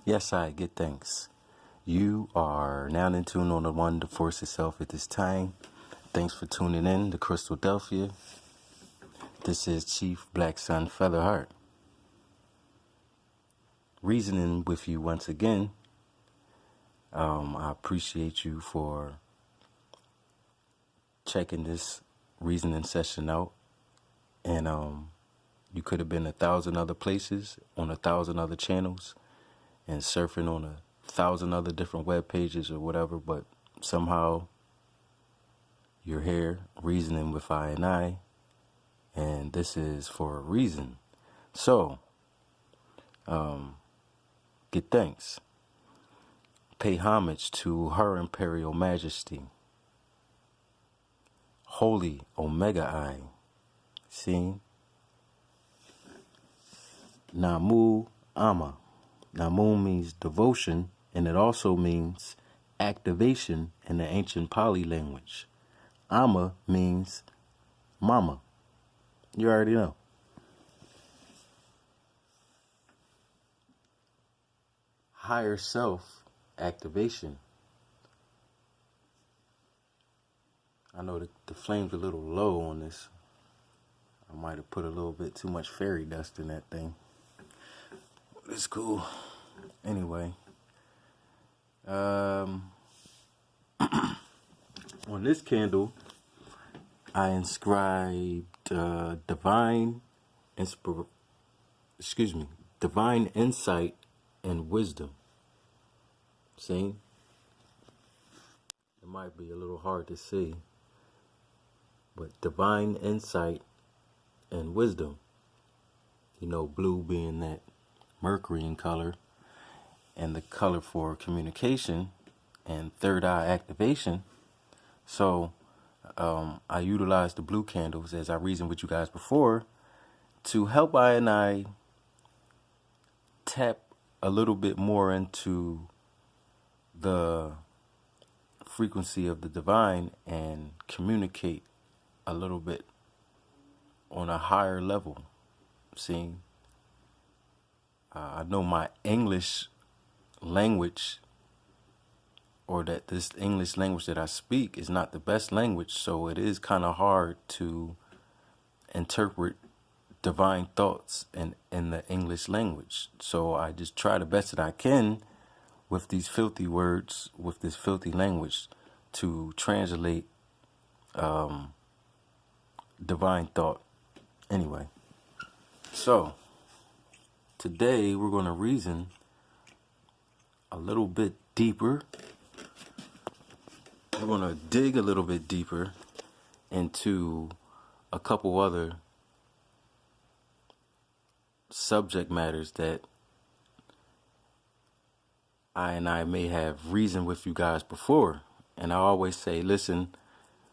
Yes, I get thanks. You are now in tune on the one, the force itself at this time. Thanks for tuning in to Crystal Delphia. This is Chief Black Sun Featherheart. Reasoning with you once again. I appreciate you for checking this reasoning session out. And you could have been 1,000 other places on 1,000 other channels and surfing on 1,000 other different web pages or whatever, but somehow you're here reasoning with I, and this is for a reason. So, get thanks. Pay homage to Her Imperial Majesty, Holy Omega I. See? Namu Ama. Namu means devotion, and it also means activation in the ancient Pali language. Ama means mama. You already know. Higher self activation. I know the flame's a little low on this. I might have put a little bit too much fairy dust in that thing. It's cool. Anyway. On this candle, I inscribed divine insight and wisdom. See? It might be a little hard to see, but divine insight and wisdom. You know, blue being that Mercury in color, and the color for communication and third eye activation. So I utilized the blue candles, as I reasoned with you guys before, to help I tap a little bit more into the frequency of the divine and communicate a little bit on a higher level. See, I know my English language, or that this English language that I speak is not the best language, so it is kind of hard to interpret divine thoughts in the English language. So I just try the best that I can with these filthy words, with this filthy language, to translate divine thought. Anyway, so today we're going to reason a little bit deeper. We're going to dig a little bit deeper into a couple other subject matters that I may have reasoned with you guys before. And I always say, listen,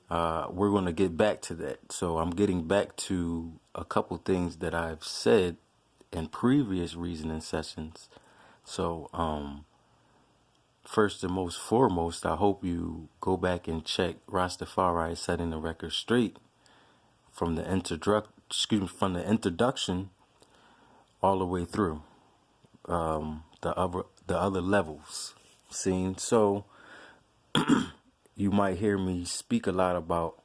we're going to get back to that. So I'm getting back to a couple things that I've said in previous reasoning sessions. So, first and most foremost, I hope you go back and check Rastafari Setting the Record Straight from the introduction all the way through the other levels. See, so you might hear me speak a lot about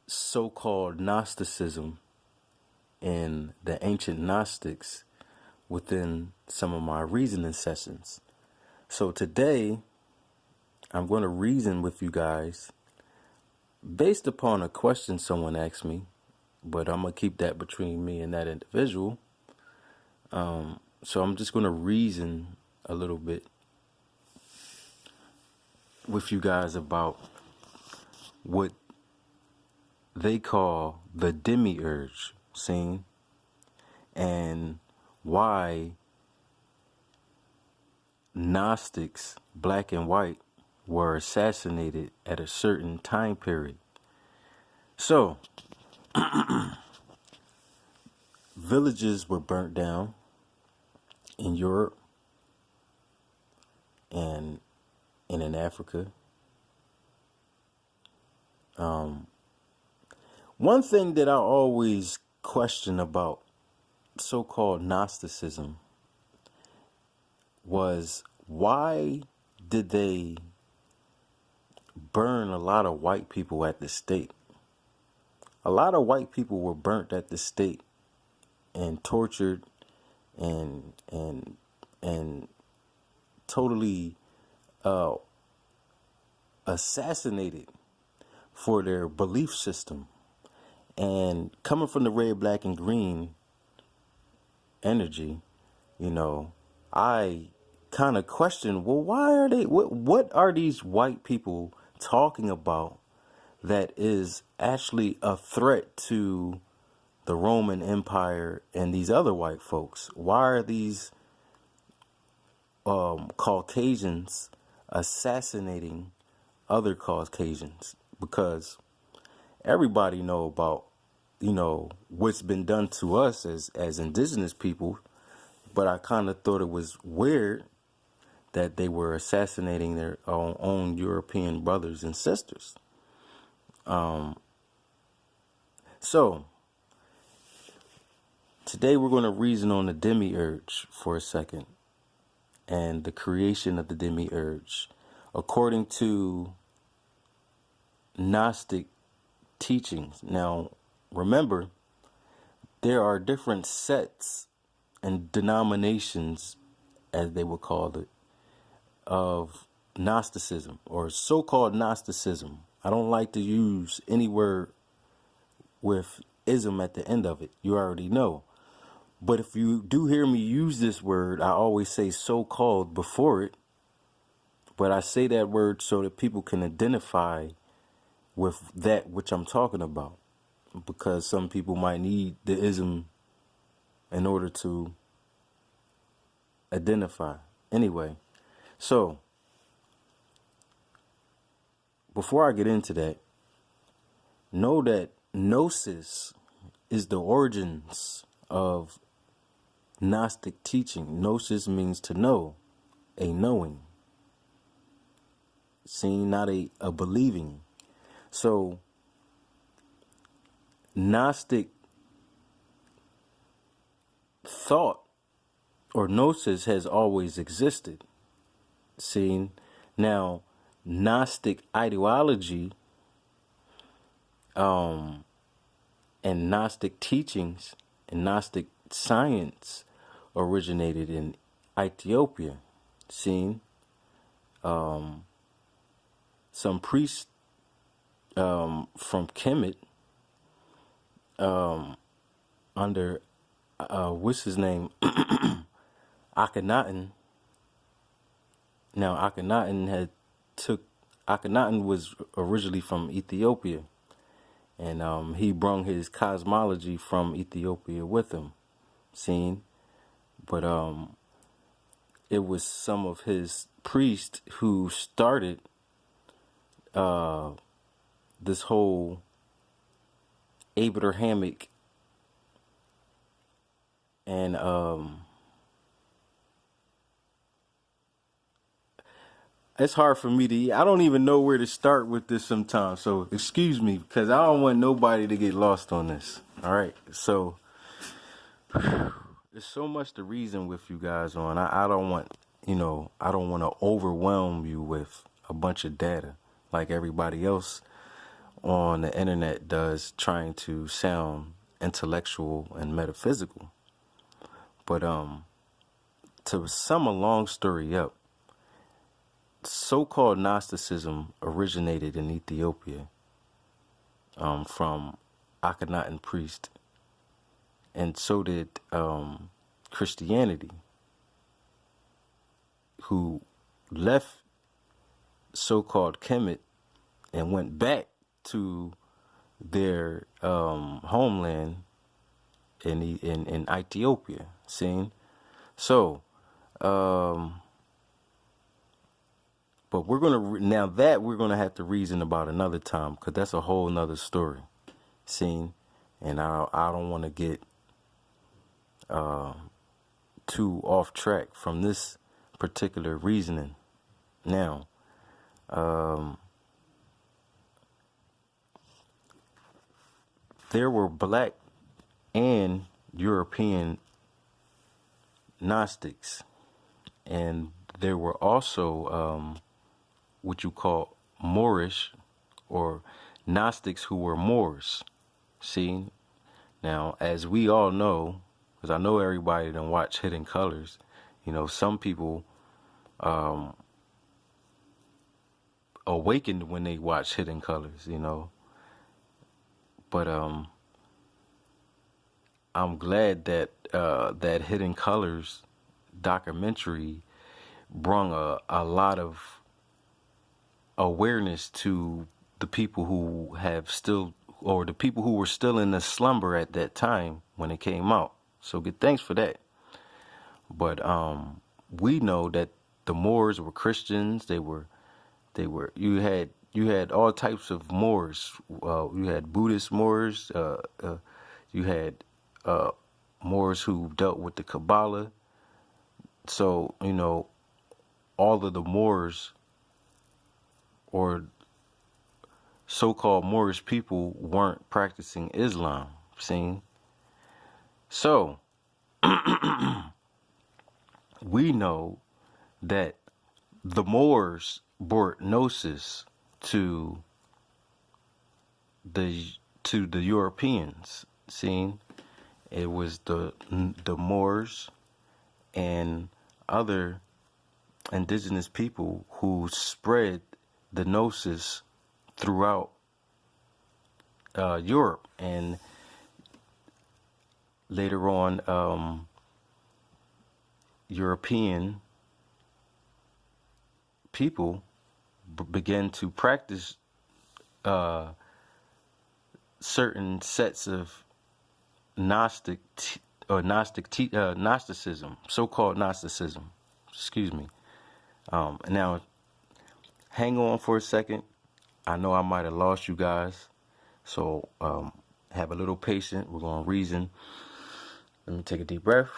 so-called Gnosticism and the ancient Gnostics within some of my reasoning sessions. So today, I'm going to reason with you guys based upon a question someone asked me, but I'm going to keep that between me and that individual. So I'm just going to reason a little bit with you guys about what they call the demiurge scene and why Gnostics, black and white, were assassinated at a certain time period. So, villages were burnt down in Europe and in Africa. One thing that I always question about so-called Gnosticism was, why did they burn a lot of white people at the stake? A lot of white people were burnt at the stake and tortured and totally assassinated for their belief system. And coming from the red, black, and green energy, I kind of question, well, why are they, what are these white people talking about that is actually a threat to the Roman Empire and these other white folks? Why are these Caucasians assassinating other Caucasians? Because everybody know about, what's been done to us as indigenous people, but I kind of thought it was weird that they were assassinating their own European brothers and sisters. So today we're going to reason on the demiurge for a second and the creation of the demiurge according to Gnostic teachings. Now, remember, there are different sets and denominations, as they would call it, of Gnosticism or so-called Gnosticism. I don't like to use any word with ism at the end of it. You already know. But if you do hear me use this word, I always say so-called before it. But I say that word so that people can identify with that which I'm talking about. Because some people might need the ism in order to identify. Anyway, so before I get into that, know that Gnosis is the origins of Gnostic teaching. Gnosis means to know, a knowing. Seeing, not a believing. So, Gnostic thought or Gnosis has always existed. Seeing, now, Gnostic ideology and Gnostic teachings and Gnostic science originated in Ethiopia. Seeing, some priests from Kemet under what's his name, Akhenaten. Now Akhenaten was originally from Ethiopia, and he brought his cosmology from Ethiopia with him. Seen, but it was some of his priests who started this whole Abrahamic and it's hard for me to, I don't even know where to start with this sometimes, so excuse me, because I don't want nobody to get lost on this. All right, so there's so much to reason with you guys on. I don't want, I don't want to overwhelm you with a bunch of data like everybody else on the internet does, trying to sound intellectual and metaphysical. But to sum a long story up, so-called Gnosticism originated in Ethiopia from Akhenaten priest, and so did Christianity, who left so-called Kemet and went back to their homeland in Ethiopia. Seen? So, but we're gonna have to reason about another time, because that's a whole nother story. Seen? And I don't want to get too off track from this particular reasoning. Now, there were black and European Gnostics, and there were also what you call Moorish or Gnostics who were Moors. See, now as we all know, because I know everybody done watch Hidden Colors, you know, some people awakened when they watch Hidden Colors, you know. But I'm glad that that Hidden Colors documentary brung a lot of awareness to the people who have still, or the people who were still in the slumber at that time when it came out. So good thanks for that. But we know that the Moors were Christians. They were you had all types of Moors. You had Buddhist Moors. You had Moors who dealt with the Kabbalah. So, you know, all of the Moors or so-called Moorish people weren't practicing Islam. See? So, we know that the Moors brought Gnosis to the Europeans. See? It was the Moors and other indigenous people who spread the Gnosis throughout Europe, and later on European people began to practice certain sets of Gnosticism, so-called Gnosticism. Excuse me. Now, hang on for a second. I know I might have lost you guys, so have a little patience. We're going to reason. Let me take a deep breath.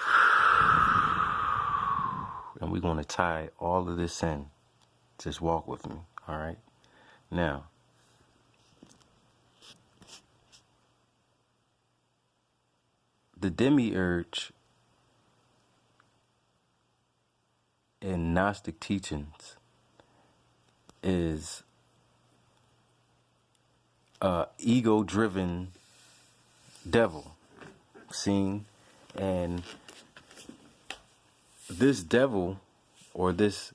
And we're going to tie all of this in. Just walk with me, all right? Now, the demiurge in Gnostic teachings is ego-driven devil, seen, and this devil or this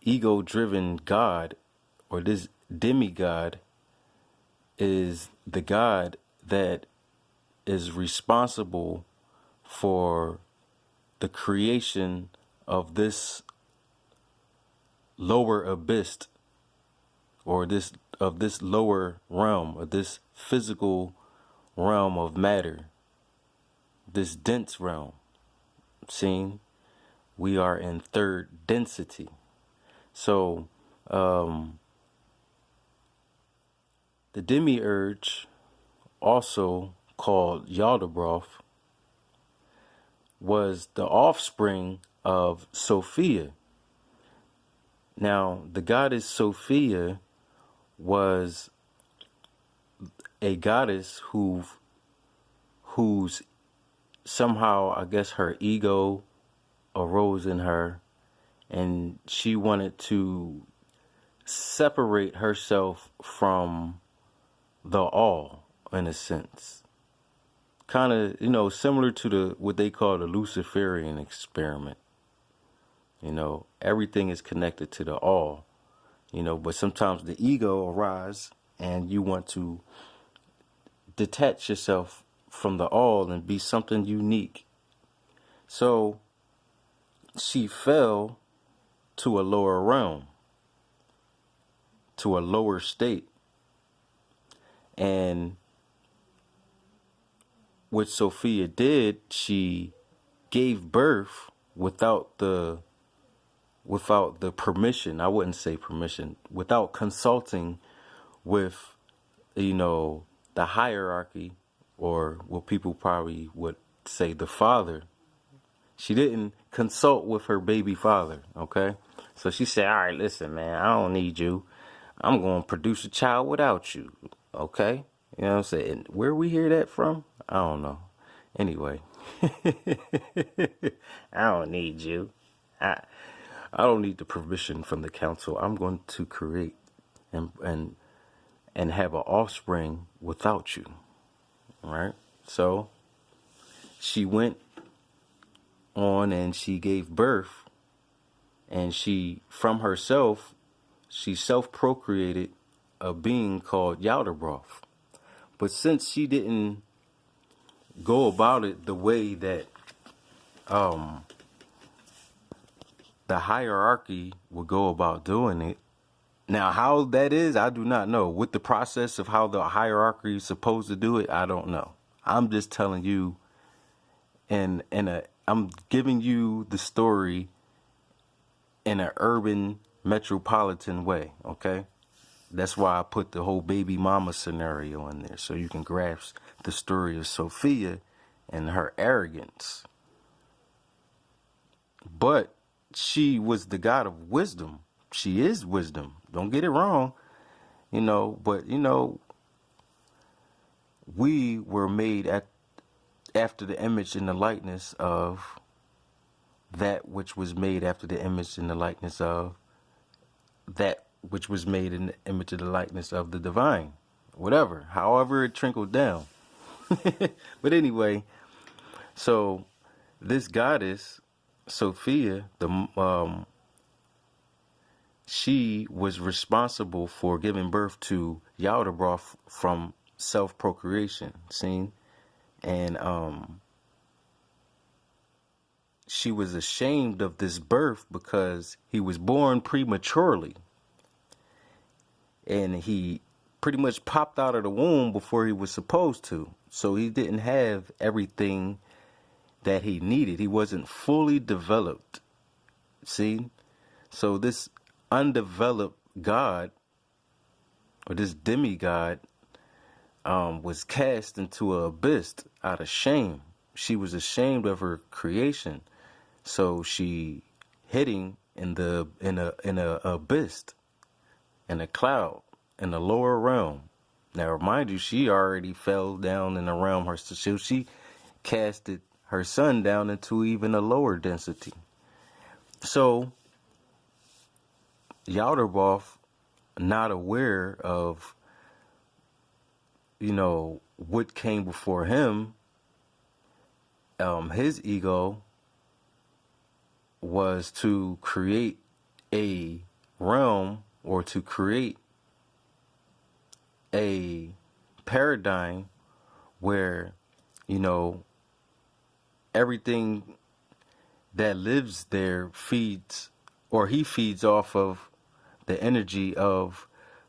ego-driven god or this demigod is the god that is responsible for the creation of this lower abyss, or this lower realm, or this physical realm of matter, this dense realm. Seeing we are in third density. So the demiurge, also called Yaldabaoth, was the offspring of Sophia. Now, the goddess Sophia was a goddess whose somehow, I guess, her ego arose in her, and she wanted to separate herself from the all, in a sense. Kind of, you know, similar to what they call the Luciferian experiment. You know, everything is connected to the all, you know, but sometimes the ego arises and you want to detach yourself from the all and be something unique. So she fell to a lower realm, to a lower state. And what Sophia did, she gave birth without the permission. I wouldn't say permission, without consulting with, you know, the hierarchy, or what people probably would say the father. She didn't consult with her baby father, okay? So she said, all right, listen, man, I don't need you. I'm going to produce a child without you, okay? You know what I'm saying? Where we hear that from? I don't know. Anyway, I don't need you. I don't need the permission from the council. I'm going to create and have an offspring without you. All right. So she went on and she gave birth, and from herself, she self-procreated a being called Yaldabaoth. But since she didn't go about it the way that the hierarchy would go about doing it. Now, how that is, I do not know. With the process of how the hierarchy is supposed to do it, I don't know. I'm just telling you, I'm giving you the story in an urban metropolitan way, okay? That's why I put the whole baby mama scenario in there, so you can grasp the story of Sophia and her arrogance. But she was the god of wisdom. She is wisdom. Don't get it wrong, but we were made after the image and the likeness of that which was made after the image and the likeness of that which was made in the image and the likeness of the divine. Whatever, however it trickled down. But anyway, so this goddess, Sophia, she was responsible for giving birth to Yaldabaoth from self-procreation, seen? And she was ashamed of this birth because he was born prematurely. And he pretty much popped out of the womb before he was supposed to. So he didn't have everything that he needed. He wasn't fully developed. See? So this undeveloped God, or this demigod, was cast into an abyss out of shame. She was ashamed of her creation. So she hiding in a abyss, in a cloud, in the lower realm. Now, remind you, she already fell down in the realm. So she casted her son down into even a lower density. So Yaldabaoth, not aware of, what came before him, his ego was to create a realm, or to create a paradigm where, everything that lives there feeds, or he feeds off of the energy of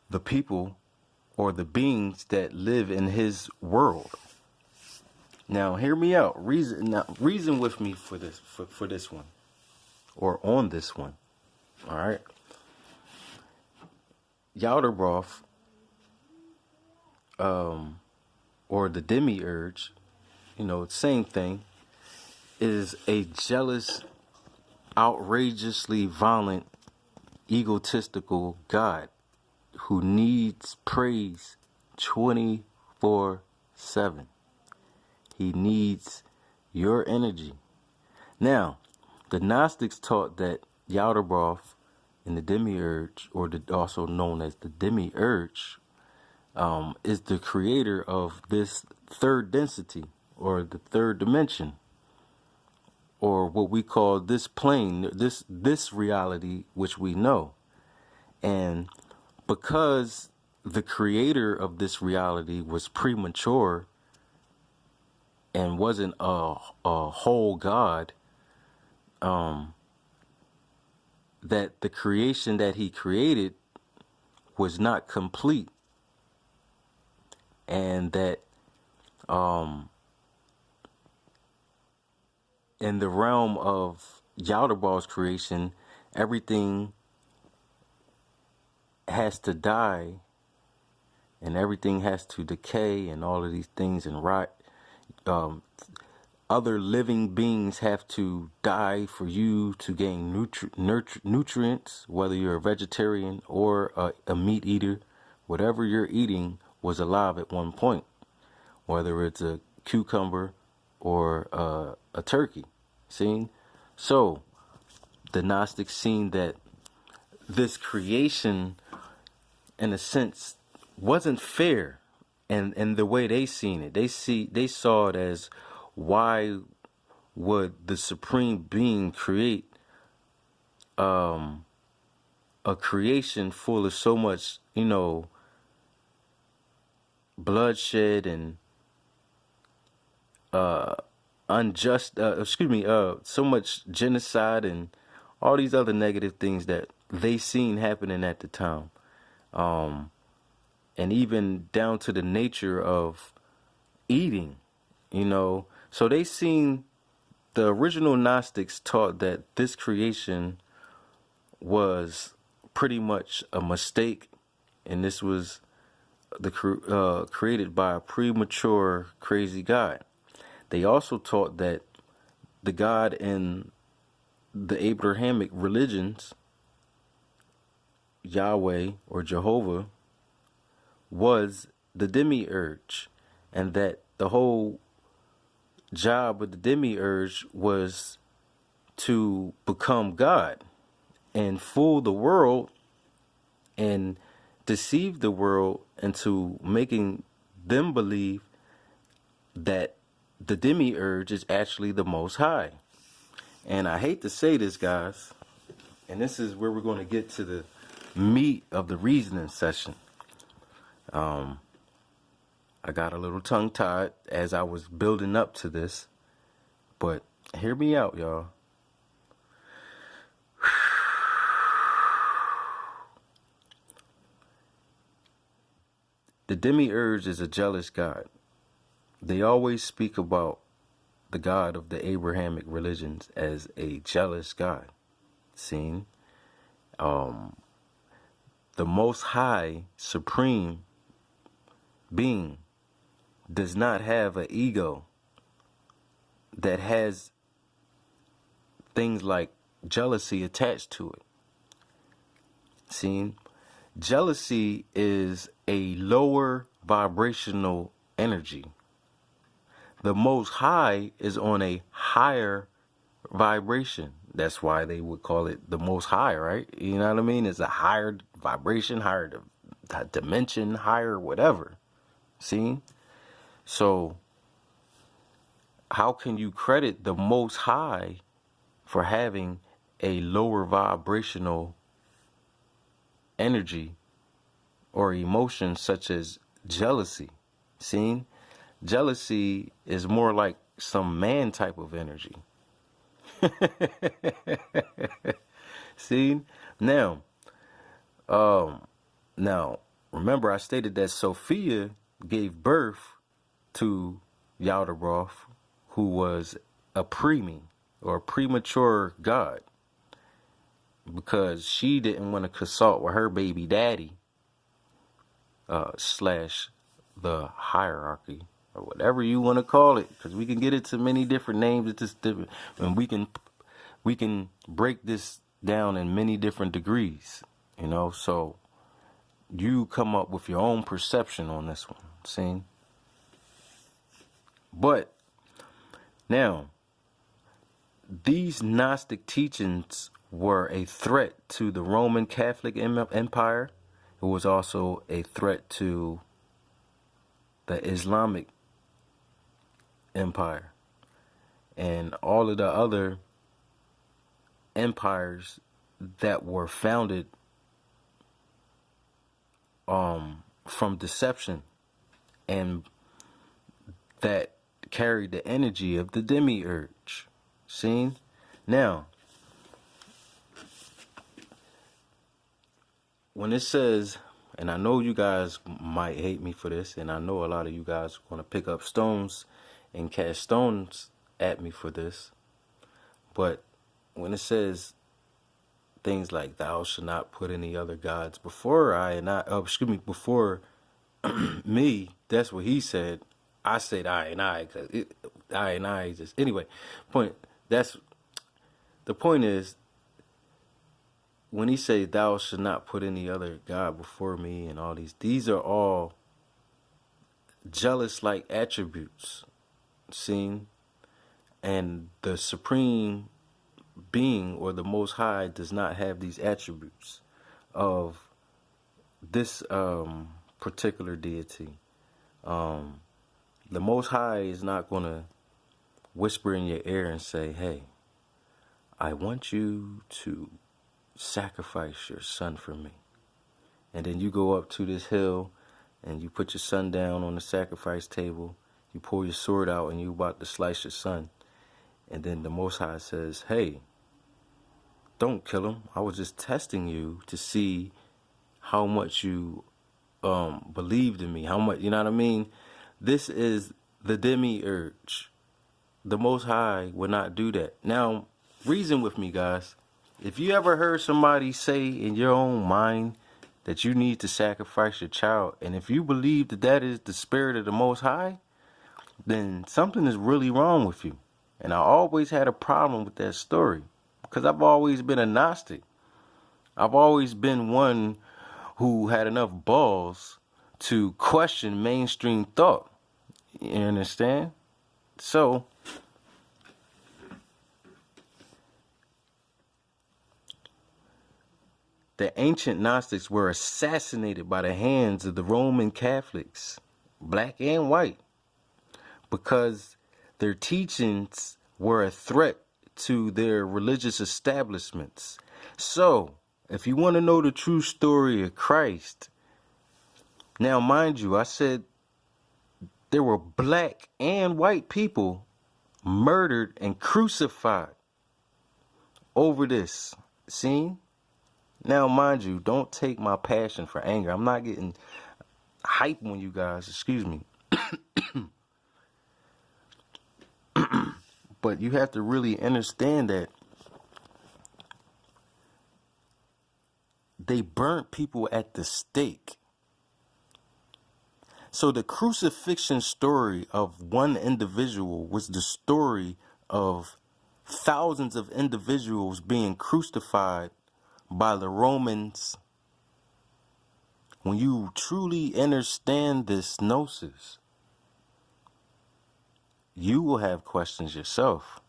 the people or the beings that live in his world. Now, hear me out. Reason with me for this one, or on this one. All right. Yaldabaoth, or the demiurge, same thing, is a jealous, outrageously violent, egotistical God who needs praise 24/7. He needs your energy. Now, the Gnostics taught that Yaldabaoth and the demiurge, or also known as the demiurge, is the creator of this third density, or the third dimension, or what we call this plane, this reality which we know. And because the creator of this reality was premature and wasn't a whole God, that the creation that he created was not complete, and that in the realm of Yaldabaoth's creation, everything has to die and everything has to decay and all of these things and rot. Other living beings have to die for you to gain nutrients, whether you're a vegetarian or a meat eater. Whatever you're eating was alive at one point, whether it's a cucumber or a turkey. See? So the Gnostics seen that this creation, in a sense, wasn't fair, and the way they seen it, they saw it as, why would the supreme being create a creation full of so much, bloodshed and so much genocide and all these other negative things that they seen happening at the time. And even down to the nature of eating, So they seen, the original Gnostics taught that this creation was pretty much a mistake, and this was created by a premature, crazy God. They also taught that the God in the Abrahamic religions, Yahweh or Jehovah, was the demiurge, and that the whole job of the demiurge was to become God and fool the world and deceive the world into making them believe that the demiurge is actually the Most High. And I hate to say this, guys, and this is where we're going to get to the meat of the reasoning session. I got a little tongue-tied as I was building up to this, but hear me out, y'all. The demiurge is a jealous God. They always speak about the God of the Abrahamic religions as a jealous God. Seen? The Most High, Supreme Being does not have an ego that has things like jealousy attached to it. Seen? Jealousy is a lower vibrational energy. The Most High is on a higher vibration. That's why they would call it the Most High, right? You know what I mean? It's a higher vibration, higher dimension, higher whatever. See? So how can you credit the Most High for having a lower vibrational energy or emotion such as jealousy? See? Jealousy is more like some man type of energy. See? Now, remember I stated that Sophia gave birth to Yaldabaoth, who was a preemie or a premature god, because she didn't want to consult with her baby daddy, slash the hierarchy, or whatever you want to call it, because we can get it to many different names. It's just different, and we can break this down in many different degrees, so you come up with your own perception on this one. See? But now, these Gnostic teachings were a threat to the Roman Catholic Empire. It was also a threat to the Islamic Empire and all of the other empires that were founded from deception and that carried the energy of the demiurge. Seen? Now, when it says, and I know you guys might hate me for this, and I know a lot of you guys are going to pick up stones and cast stones at me for this, but when it says things like, thou shalt not put any other gods before before me, that's what he said. I said I and I, because I and I just, anyway, the point is, when he say thou shalt not put any other god before me and all these are all jealous-like attributes, seen? And the supreme being or the Most High does not have these attributes of this particular deity. The Most High is not going to whisper in your ear and say, hey, I want you to sacrifice your son for me. And then you go up to this hill and you put your son down on the sacrifice table. You pull your sword out and you about to slice your son. And then the Most High says, hey, don't kill him. I was just testing you to see how much you believed in me. How much, you know what I mean? This is the demiurge. The Most High would not do that. Now, reason with me, guys. If you ever heard somebody say in your own mind that you need to sacrifice your child, and if you believe that that is the spirit of the Most High, then something is really wrong with you. And I always had a problem with that story because I've always been a Gnostic. I've always been one who had enough balls to question mainstream thought. You understand? So, the ancient Gnostics were assassinated by the hands of the Roman Catholics, black and white, because their teachings were a threat to their religious establishments. So, if you want to know the true story of Christ, now mind you, I said there were black and white people murdered and crucified over this. See? Now, mind you, don't take my passion for anger. I'm not getting hype on you guys, excuse me. But you have to really understand that they burnt people at the stake. So the crucifixion story of one individual was the story of thousands of individuals being crucified by the Romans. When you truly understand this gnosis, you will have questions yourself.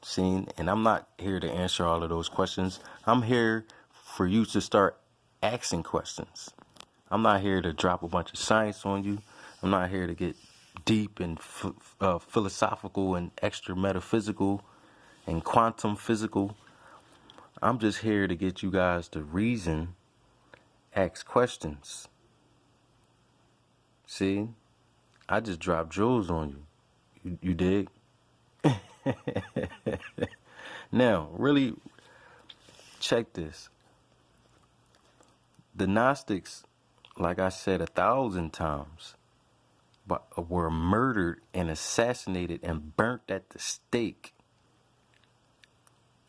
See, and I'm not here to answer all of those questions. I'm here for you to start asking questions. I'm not here to drop a bunch of science on you. I'm not here to get deep and philosophical and extra metaphysical and quantum physical. I'm just here to get you guys to reason, ask questions. See, I just dropped jewels on you. You dig? Now, really, check this. The Gnostics, like I said 1,000 times, were murdered and assassinated and burnt at the stake.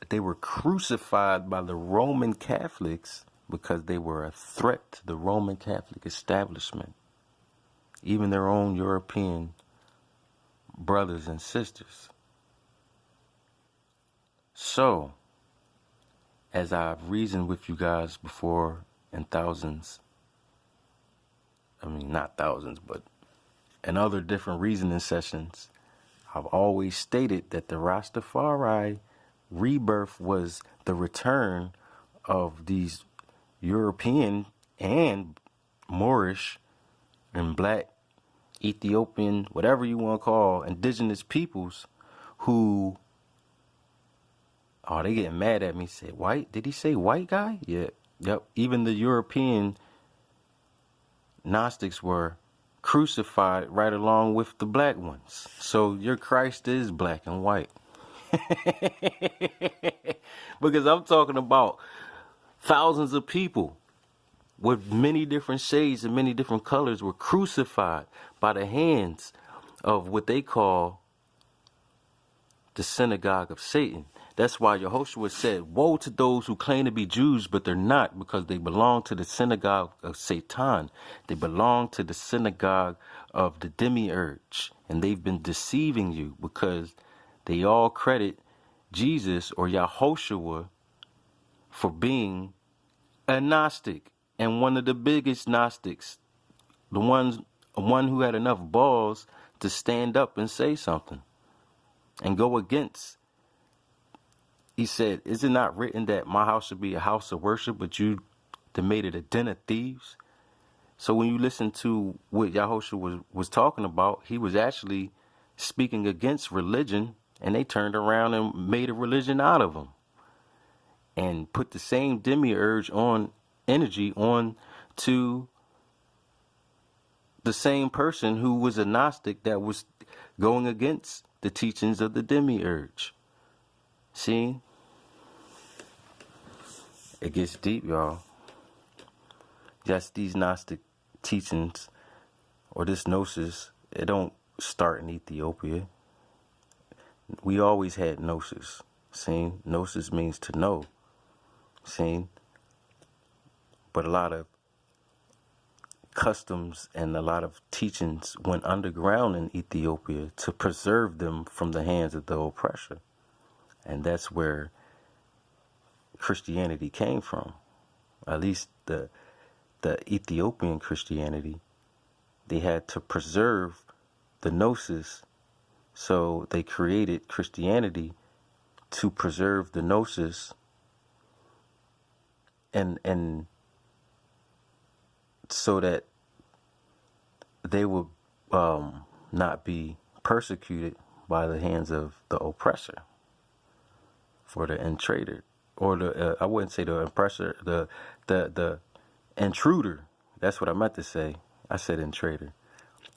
They were crucified by the Roman Catholics because they were a threat to the Roman Catholic establishment. Even their own European brothers and sisters. So, as I've reasoned with you guys before in thousands, I mean not thousands, but in other different reasoning sessions, I've always stated that the Rastafari rebirth was the return of these European and Moorish and black, Ethiopian, whatever you want to call, indigenous peoples who, oh, they getting mad at me. Say white? Did he say white guy? Yeah. Yep. Even the European Gnostics were crucified right along with the black ones. So your Christ is black and white. Because I'm talking about thousands of people with many different shades and many different colors were crucified by the hands of what they call the synagogue of Satan. That's why Yahoshuwa said, woe to those who claim to be Jews, but they're not, because they belong to the synagogue of Satan. They belong to the synagogue of the demiurge. And they've been deceiving you because they all credit Jesus or Yahoshuwa for being a Gnostic. And one of the biggest Gnostics, one who had enough balls to stand up and say something and go against he said, is it not written that my house should be a house of worship, but you made it a den of thieves? So when you listen to what Yahoshuwa was talking about, he was actually speaking against religion, and they turned around and made a religion out of him and put the same demiurge on energy on to the same person who was a Gnostic that was going against the teachings of the demiurge. See? It gets deep, y'all. Yes, these Gnostic teachings or this Gnosis, it don't start in Ethiopia. We always had Gnosis. See? Gnosis means to know. See? But a lot of customs and a lot of teachings went underground in Ethiopia to preserve them from the hands of the oppressor. And that's where Christianity came from. At least the Ethiopian Christianity. They had to preserve the Gnosis, so they created Christianity to preserve the Gnosis and so that they would not be persecuted by the hands of the oppressor, for the intruder, or the I wouldn't say the oppressor, the intruder. That's what I meant to say. I said intruder.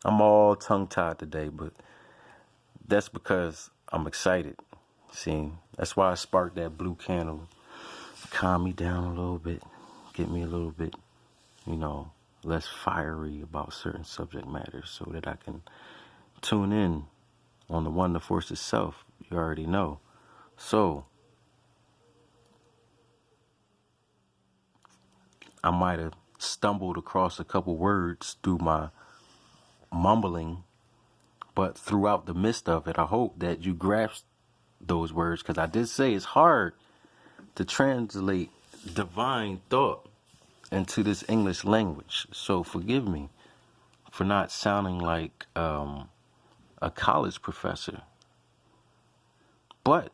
I'm all tongue-tied today, but that's because I'm excited. See, that's why I sparked that blue candle. Calm me down a little bit. Get me a little bit, less fiery about certain subject matters so that I can tune in on the one, the force itself. You already know. So, I might have stumbled across a couple words through my mumbling, but throughout the midst of it, I hope that you grasp those words, because I did say it's hard to translate divine thought into this English language. So forgive me for not sounding like a college professor. But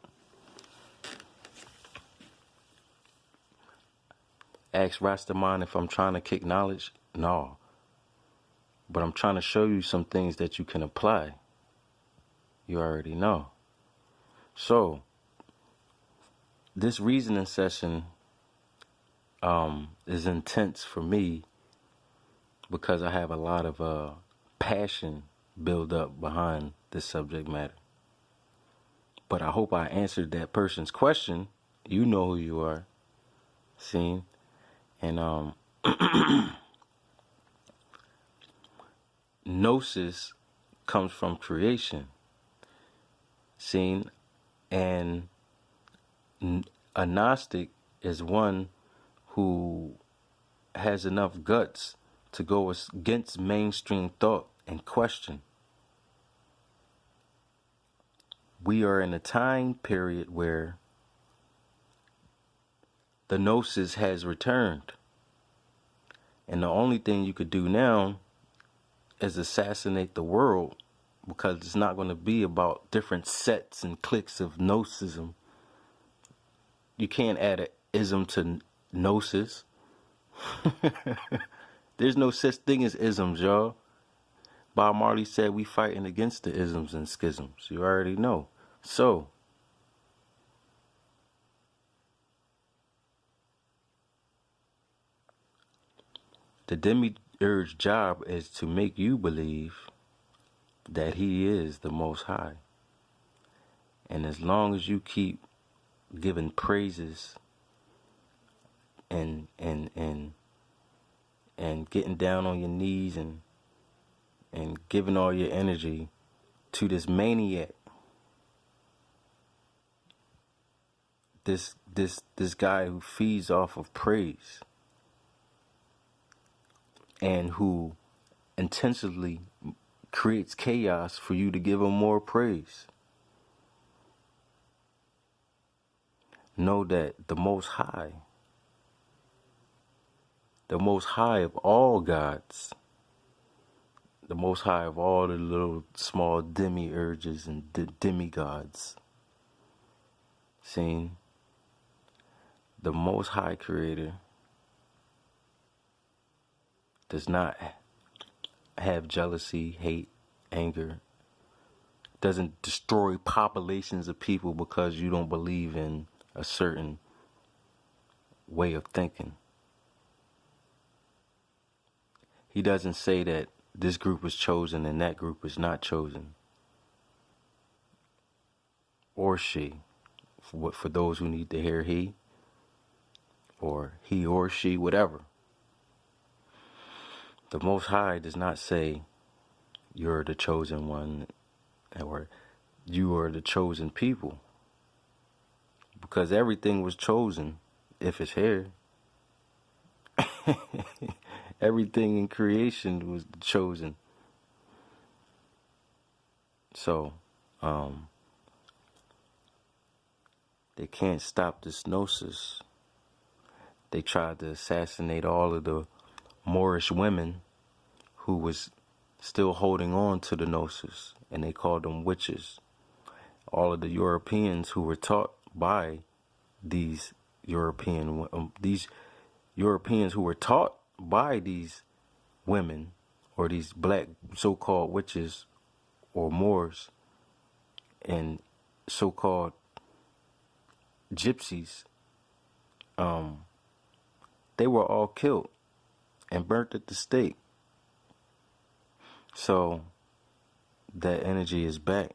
ask Rastaman if I'm trying to kick knowledge. No. But I'm trying to show you some things that you can apply. You already know. So, this reasoning session is intense for me because I have a lot of passion build up behind this subject matter. But I hope I answered that person's question. You know who you are. See? And Gnosis comes from creation. Seen, and a Gnostic is one who has enough guts to go against mainstream thought and question. We are in a time period where the Gnosis has returned. And the only thing you could do now is assassinate the world, because it's not going to be about different sets and cliques of Gnosis. You can't add an ism to Gnosis. There's no such thing as isms, y'all. Bob Marley said we fighting against the isms and schisms. You already know. So, the demiurge's job is to make you believe that he is the Most High. And as long as you keep giving praises and getting down on your knees and giving all your energy to this maniac, this guy who feeds off of praise and who intentionally creates chaos for you to give him more praise, know that the Most High of all gods, the Most High of all the little small demiurges and demigods, seen, The Most High Creator does not have jealousy, hate, anger. Doesn't destroy populations of people because you don't believe in a certain way of thinking. He doesn't say that this group is chosen and that group is not chosen. Or she. For those who need to hear he. Or he or she, whatever. The Most High does not say you're the chosen one or you are the chosen people. Because everything was chosen if it's here. Everything in creation was chosen. So, they can't stop this Gnosis. They tried to assassinate all of the Moorish women who was still holding on to the Gnosis, and they called them witches. All of the Europeans who were taught by these Europeans who were taught by these women or these black so-called witches or Moors and so-called gypsies, they were all killed and burnt at the stake. So that energy is back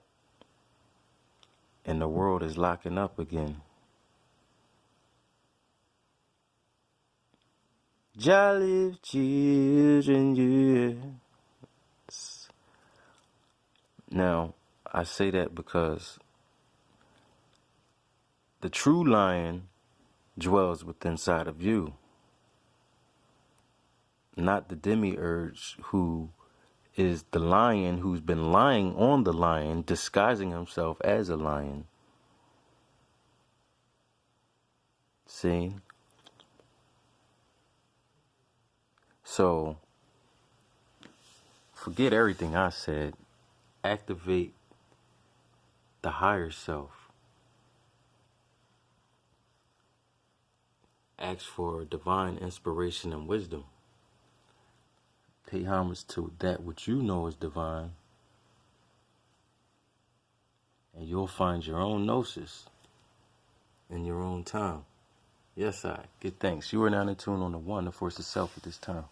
and the world is locking up again. Jolly children, yes. Now, I say that because the true lion dwells within inside of you. Not the demiurge who is the lion who's been lying on the lion, disguising himself as a lion. See? So, forget everything I said. Activate the higher self. Ask for divine inspiration and wisdom. Pay homage to that which you know is divine. And you'll find your own Gnosis in your own time. Yes, I. Give thanks. You are now in tune on the one, the force itself at this time.